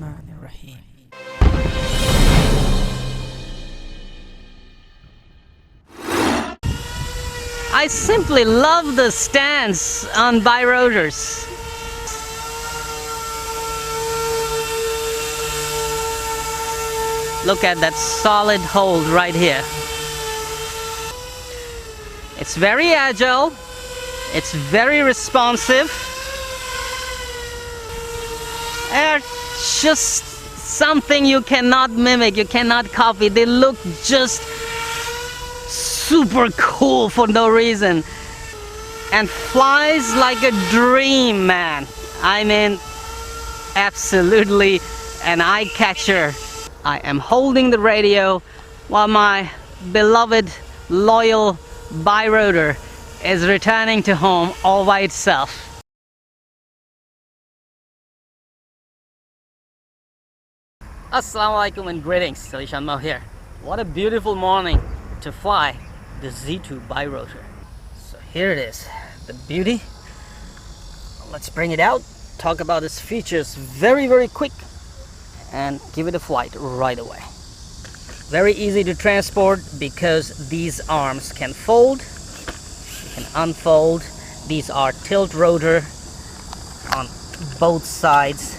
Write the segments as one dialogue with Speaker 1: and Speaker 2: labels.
Speaker 1: Bismillahirrahmanirrahim. I simply love the stance on Bi-Rotors. Look at that solid hold right here. It's very agile, it's very responsive. They're just something you cannot mimic, you cannot copy. They look just super cool for no reason. And flies like a dream, man. I mean, absolutely an eye catcher. I am holding the radio while my beloved, loyal Bi-Rotor is returning to home all by itself. Assalamualaikum and greetings, AliShanMao here. What a beautiful morning to fly the Z2 Bi-Rotor. So here it is, the beauty. Let's bring it out, talk about its features very quick, and give it a flight right away. Very easy to transport because these arms can fold, you can unfold. These are tilt rotor on both sides.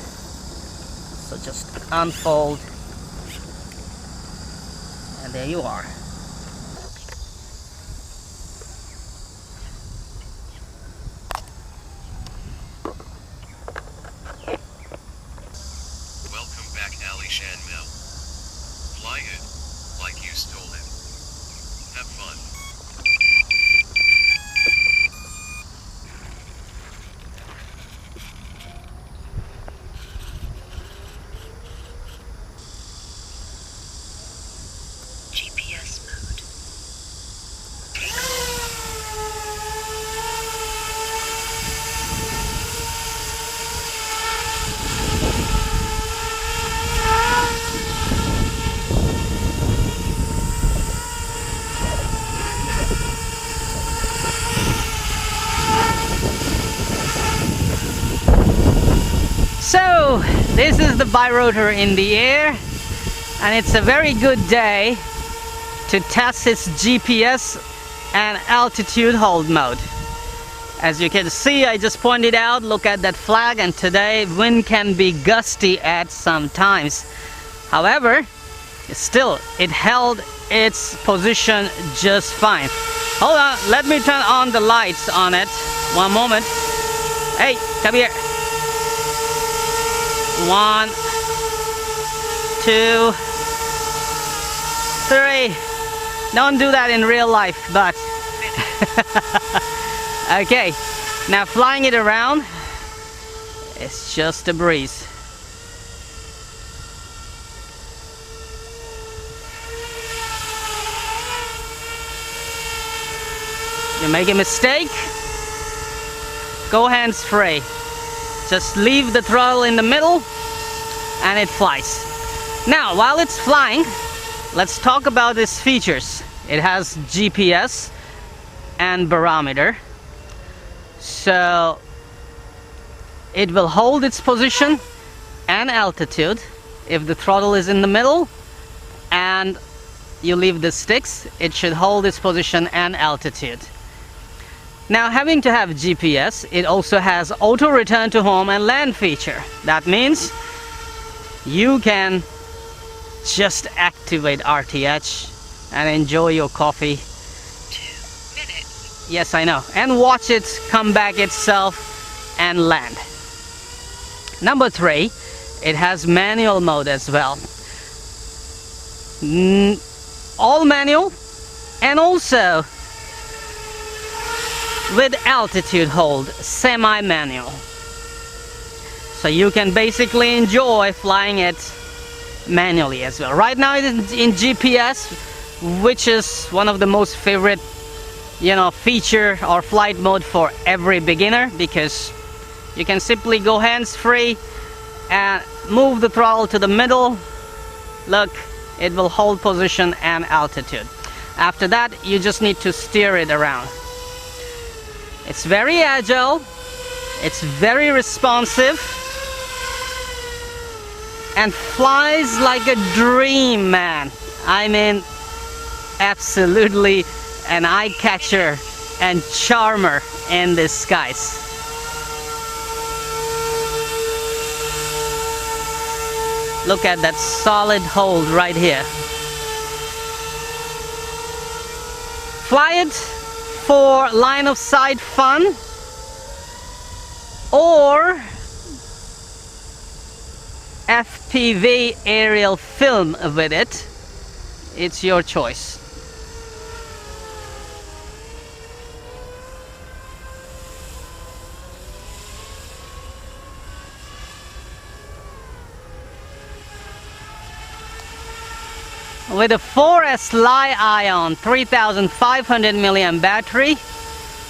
Speaker 1: So just unfold, and there you are.
Speaker 2: Welcome back, AliShanMao. Fly it like you stole it. Have fun.
Speaker 3: GPS mode.
Speaker 1: So this is the Bi-Rotor in the air, and it's a very good day to test its GPS and altitude hold mode. As you can see, I just pointed out, look at that flag, and today wind can be gusty at some times. However, still it held its position just fine. Hold on, let me turn on the lights on it. One moment. Hey, come here. 1, 2, 3. Don't do that in real life, but okay, now flying it around, it's just a breeze. You make a mistake, go hands free. Just leave the throttle in the middle and it flies. Now, while it's flying, let's talk about its features. It has GPS and barometer. So it will hold its position and altitude if the throttle is in the middle and you leave the sticks. It should hold its position and altitude. Now, having to have GPS, it also has auto return to home and land feature. That means you can just activate RTH and enjoy your coffee.
Speaker 3: 2 minutes.
Speaker 1: Yes, I know. And watch it come back itself and land. Number 3, it has manual mode as well. All manual, and also with altitude hold, semi-manual. So you can basically enjoy flying it manually as well. Right now it is in GPS, which is one of the most favorite, feature or flight mode for every beginner, because you can simply go hands-free and move the throttle to the middle. Look, it will hold position and altitude. After that, you just need to steer it around. It's very agile, it's very responsive, and flies like a dream, man. I mean, absolutely an eye catcher and charmer in the skies. Look at that solid hold right here. Fly it for line of sight fun, or FPV aerial film with it. It's your choice. With a 4S Li-ion 3500 milliamp battery,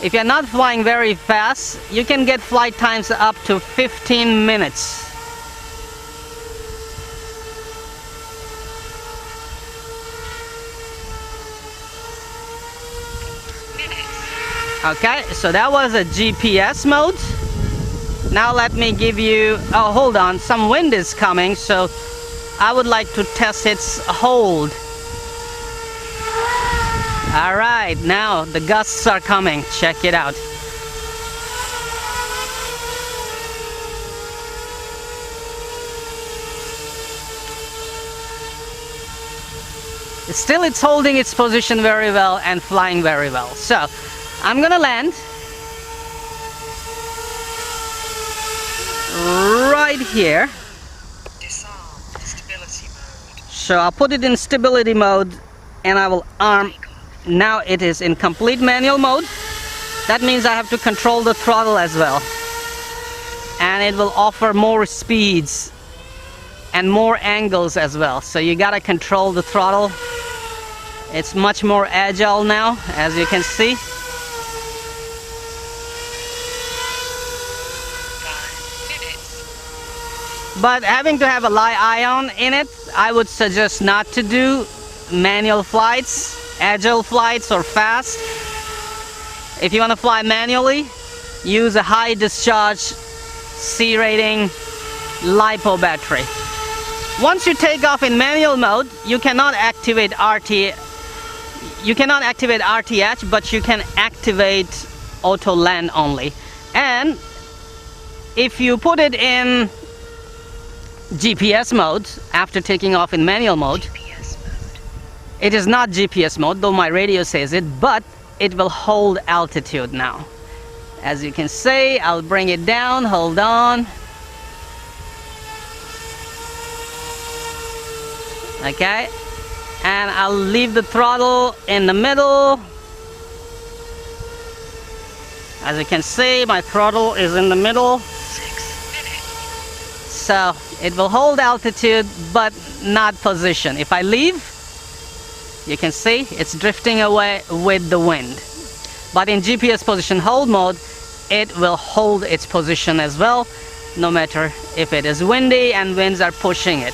Speaker 1: if you're not flying very fast, you can get flight times up to 15 minutes. Okay, so that was a GPS mode. Now let me give you, oh hold on, some wind is coming, so I would like to test its hold. Alright, now the gusts are coming. Check it out. Still it's holding its position very well and flying very well. So, I'm gonna land right here. So I'll put it in stability mode and I will arm. Now it is in complete manual mode. That means I have to control the throttle as well. And it will offer more speeds and more angles as well. So you gotta control the throttle. It's much more agile now, as you can see. But having to have a Li-ion in it, I would suggest not to do manual flights, agile flights or fast. If you want to fly manually, use a high discharge C rating LiPo battery. Once you take off in manual mode, you cannot activate RTH, but you can activate auto land only. And if you put it in GPS mode after taking off in manual mode, it is not GPS mode, though my radio says it, but it will hold altitude now. As you can see, I'll bring it down, hold on. Okay, and I'll leave the throttle in the middle. As you can see, my throttle is in the middle.
Speaker 3: 6 minutes.
Speaker 1: So it will hold altitude but not position. If I leave, you can see it's drifting away with the wind. But in GPS position hold mode, it will hold its position as well, no matter if it is windy and winds are pushing it.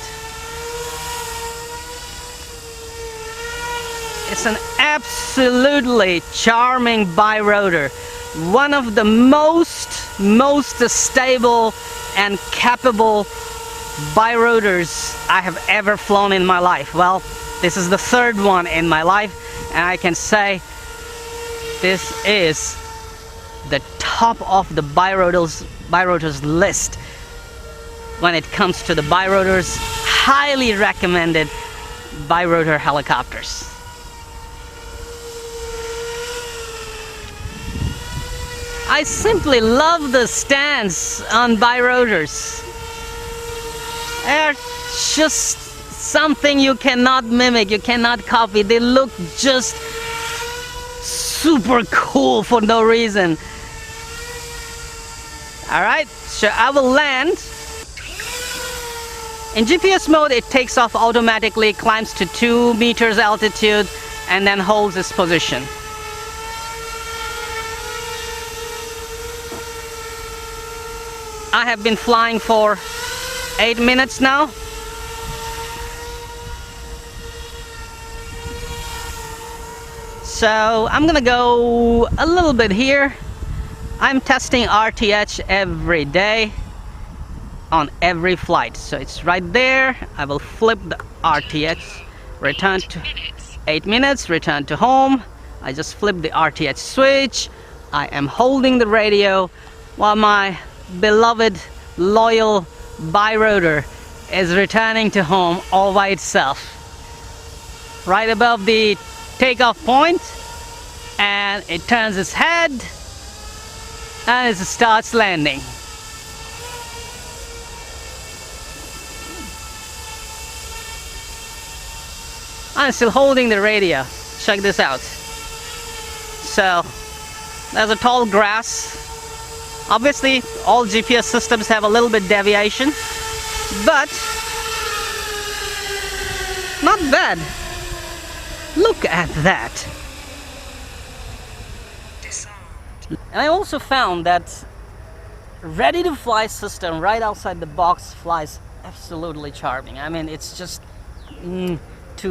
Speaker 1: It's an absolutely charming birotor. One of the most stable and capable birotors I have ever flown in my life. Well, this is the third one in my life, and I can say this is the top of the birotors list when it comes to the birotors. Highly recommended birotor helicopters. I simply love the stance on birotors. They're just something you cannot mimic, you cannot copy. They look just super cool for no reason. Alright, so I will land. In GPS mode, it takes off automatically, climbs to 2 meters altitude, and then holds its position. I have been flying for 8 minutes now. So I'm gonna go a little bit here. I'm testing RTH every day. on every flight. So it's right there. I will flip the RTH, return to 8 minutes, return to home. I just flip the RTH switch. I am holding the radio while my beloved loyal Bi-Rotor is returning to home all by itself. Right above the takeoff point, and it turns its head and it starts landing. I'm still holding the radio. Check this out. So there's a tall grass. Obviously all GPS systems have a little bit deviation, but not bad. Look at that. And I also found that ready to fly system right outside the box flies absolutely charming. I mean, it's just 2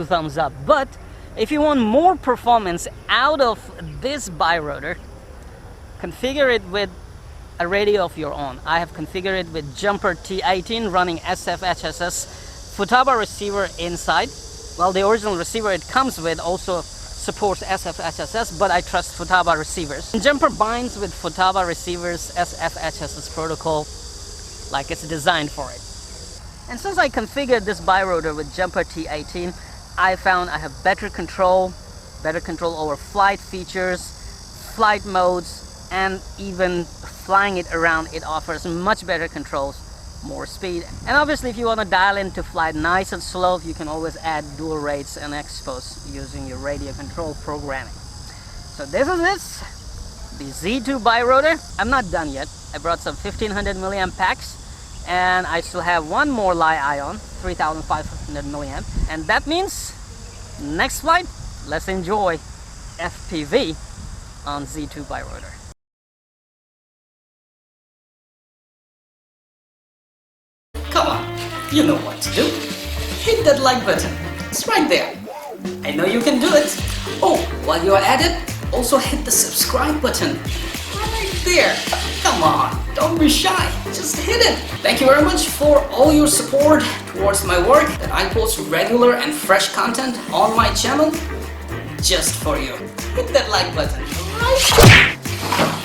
Speaker 1: thumbs up. But if you want more performance out of this Bi-Rotor, configure it with a radio of your own. I have configured it with Jumper T18 running SFHSS Futaba receiver inside. Well, the original receiver it comes with also supports SFHSS, but I trust Futaba receivers. And Jumper binds with Futaba receivers SFHSS protocol like it's designed for it. And since I configured this Bi-Rotor with Jumper T18, I found I have better control over flight features, flight modes, and even flying it around. It offers much better controls, more speed. And obviously if you want to dial in to fly nice and slow, you can always add dual rates and expos using your radio control programming. So this is it, the Z2 Bi-Rotor. I'm not done yet. I brought some 1500 milliamp packs, and I still have one more Li-ion 3500 milliamp, and that means next flight, let's enjoy FPV on Z2 Bi-Rotor. Come on, you know what to do. Hit that like button. It's right there. I know you can do it. Oh, while you're at it, also hit the subscribe button. Right there. Come on, don't be shy. Just hit it. Thank you very much for all your support towards my work, that I post regular and fresh content on my channel just for you. Hit that like button right there.